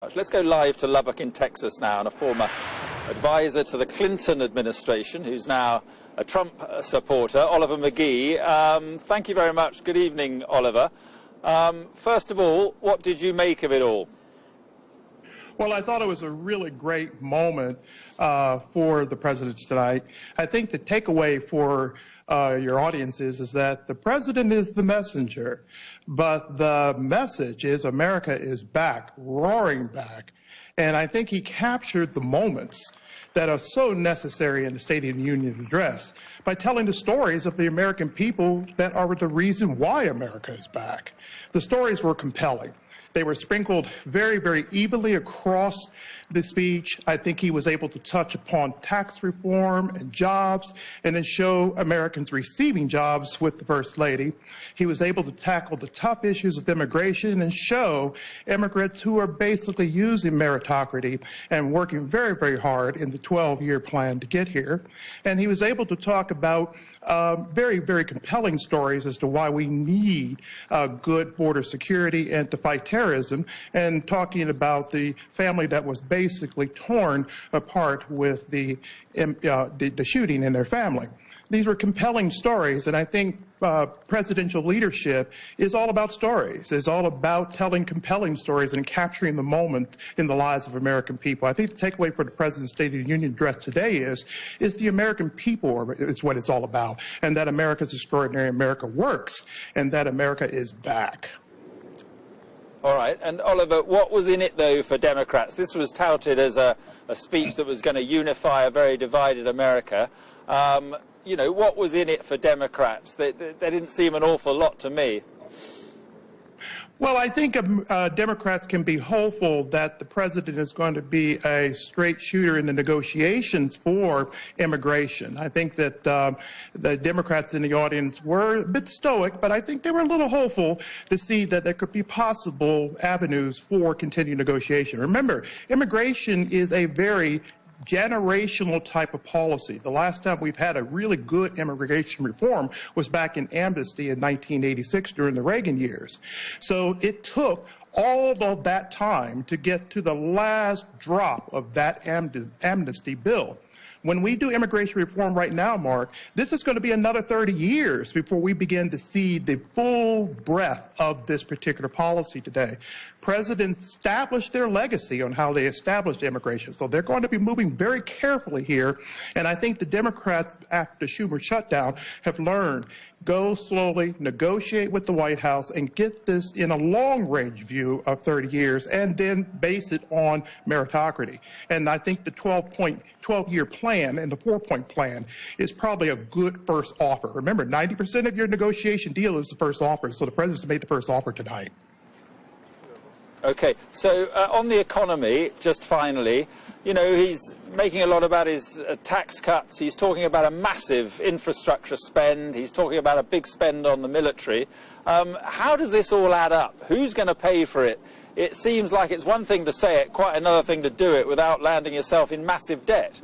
Let's go live to Lubbock in Texas now, and a former advisor to the Clinton administration, who's now a Trump supporter, Oliver McGee. Thank you very much. Good evening, Oliver. First of all, what did you make of it all? Well, I thought it was a really great moment for the president tonight. I think the takeaway for your audience is that the president is the messenger, but the message is America is back, roaring back. And I think he captured the moments that are so necessary in the State of the Union address by telling the stories of the American people that are the reason why America is back. The stories were compelling. They were sprinkled very, very evenly across the speech. I think he was able to touch upon tax reform and jobs and then show Americans receiving jobs with the First Lady. He was able to tackle the tough issues of immigration and show immigrants who are basically using meritocracy and working very, very hard in the 12-year plan to get here. And he was able to talk about very, very compelling stories as to why we need good border security and to fight terrorism, and talking about the family that was basically torn apart with the shooting in their family. These were compelling stories, and I think presidential leadership is all about stories. It's all about telling compelling stories and capturing the moment in the lives of American people. I think the takeaway for the President's State of the Union address today is the American people is what it's all about, and that America's extraordinary, America works, and that America is back. All right. And Oliver, what was in it, though, for Democrats? This was touted as a speech that was going to unify a very divided America. You know, what was in it for Democrats? They didn't seem an awful lot to me. Well, I think Democrats can be hopeful that the president is going to be a straight shooter in the negotiations for immigration. I think that the Democrats in the audience were a bit stoic, but I think they were a little hopeful to see that there could be possible avenues for continued negotiation. Remember, immigration is a very generational type of policy. The last time we've had a really good immigration reform was back in amnesty in 1986 during the Reagan years. So it took all of that time to get to the last drop of that amnesty bill. When we do immigration reform right now, Mark, this is going to be another 30 years before we begin to see the full breadth of this particular policy today. Presidents established their legacy on how they established immigration, so they're going to be moving very carefully here. And I think the Democrats, after the Schumer shutdown, have learned go slowly, negotiate with the White House, and get this in a long-range view of 30 years, and then base it on meritocracy. And I think the 12-year plan and the 4-point plan is probably a good first offer. Remember, 90% of your negotiation deal is the first offer, so the president's made the first offer tonight. Okay, so on the economy, just finally, you know, he's making a lot about his tax cuts. He's talking about a massive infrastructure spend. He's talking about a big spend on the military. How does this all add up? Who's going to pay for it? It seems like it's one thing to say it, quite another thing to do it without landing yourself in massive debt.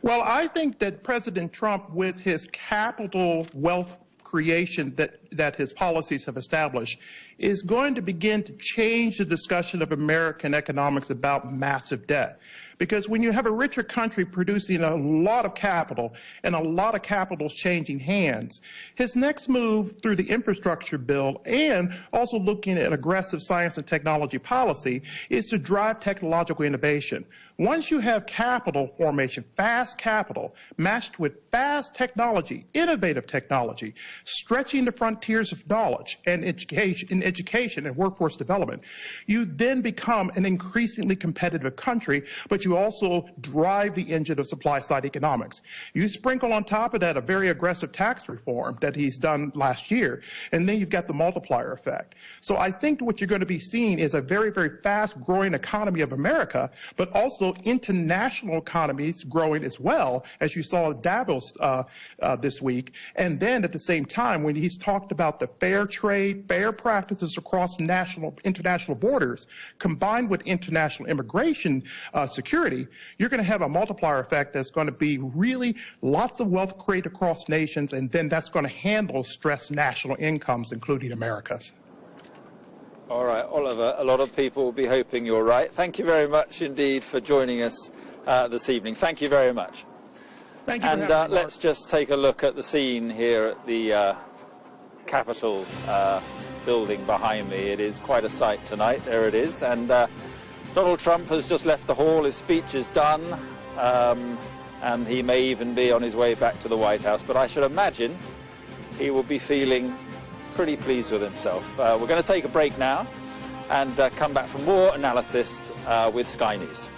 Well, I think that President Trump, with his capital wealth creation that his policies have established, is going to begin to change the discussion of American economics about massive debt. Because when you have a richer country producing a lot of capital and a lot of capital changing hands, his next move through the infrastructure bill and also looking at aggressive science and technology policy is to drive technological innovation. Once you have capital formation, fast capital, matched with fast technology, innovative technology, stretching the frontiers of knowledge and education and workforce development, you then become an increasingly competitive country, but you also drive the engine of supply-side economics. You sprinkle on top of that a very aggressive tax reform that he's done last year, and then you've got the multiplier effect. So I think what you're going to be seeing is a very, very fast-growing economy of America, but also international economies growing as well, as you saw at Davos this week. And then at the same time, when he's talked about the fair trade, fair practices across international borders, combined with international immigration security, you're going to have a multiplier effect that's going to be really lots of wealth created across nations, and then that's going to handle stressed national incomes, including America's. All right, Oliver, a lot of people will be hoping you're right. Thank you very much indeed for joining us this evening. Thank you very much. Thank you. And for having me, Mark. let's just take a look at the scene here at the Capitol building behind me. It is quite a sight tonight. There it is. And Donald Trump has just left the hall. His speech is done. And he may even be on his way back to the White House. But I should imagine he will be feeling pretty pleased with himself. We're going to take a break now and come back for more analysis with Sky News.